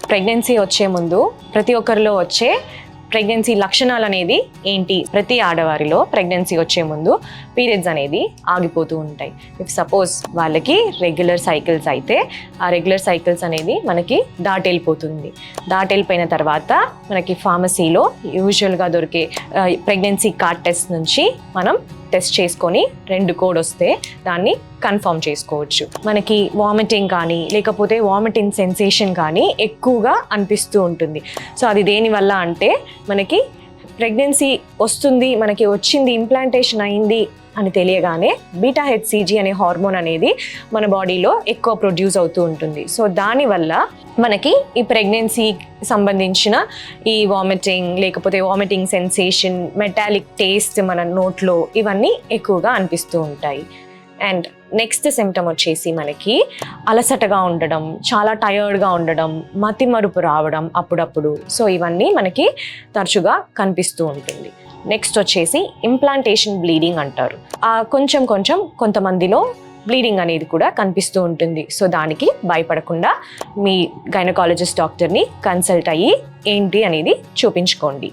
Pregnancy వచ్చే ముందు ప్రతి ఒక్కరిలో వచ్చే ప్రెగ్నెన్సీ లక్షణాలు అనేది ఏంటి? ప్రతి ఆడవారిలో ప్రెగ్నెన్సీ వచ్చే ముందు పీరియడ్స్ అనేది ఆగిపోతూ ఉంటాయి. ఇఫ్ సపోజ్ వాళ్ళకి రెగ్యులర్ సైకిల్స్ అయితే ఆ రెగ్యులర్ సైకిల్స్ అనేది మనకి దాటెళ్ళిపోయిన తర్వాత మనకి ఫార్మసీలో యూజువల్గా దొరికే ప్రెగ్నెన్సీ కార్డ్ టెస్ట్ నుంచి మనం టెస్ట్ చేసుకొని 2 కోడ్ వస్తే దాన్ని కన్ఫర్మ్ చేసుకోవచ్చు. మనకి వామిటింగ్ కానీ లేకపోతే వామిటింగ్ సెన్సేషన్ కానీ ఎక్కువగా అనిపిస్తూ ఉంటుంది. సో అది దేనివల్ల అంటే మనకి ప్రెగ్నెన్సీ వస్తుంది, మనకి వచ్చింది, ఇంప్లాంటేషన్ అయింది అని తెలియగానే బీటా హెచ్సిజీ అనే హార్మోన్ అనేది మన బాడీలో ఎక్కువ ప్రొడ్యూస్ అవుతూ ఉంటుంది. సో దానివల్ల మనకి ఈ ప్రెగ్నెన్సీ సంబంధించిన ఈ వామిటింగ్ లేకపోతే వామిటింగ్ సెన్సేషన్, మెటాలిక్ టేస్ట్ మన నోట్లో ఇవన్నీ ఎక్కువగా అనిపిస్తూ ఉంటాయి. అండ్ నెక్స్ట్ సిమ్టమ్ వచ్చేసి మనకి అలసటగా ఉండడం, చాలా టయర్డ్గా ఉండడం, మతిమరుపు రావడం అప్పుడప్పుడు. సో ఇవన్నీ మనకి తరచుగా కనిపిస్తూ ఉంటుంది. నెక్స్ట్ వచ్చేసి ఇంప్లాంటేషన్ బ్లీడింగ్ అంటారు. కొంచెం కొంతమందిలో బ్లీడింగ్ అనేది కూడా కనిపిస్తూ ఉంటుంది. సో దానికి భయపడకుండా మీ గైనకాలజిస్ట్ డాక్టర్ని కన్సల్ట్ అయ్యి ఏంటి అనేది చూపించుకోండి.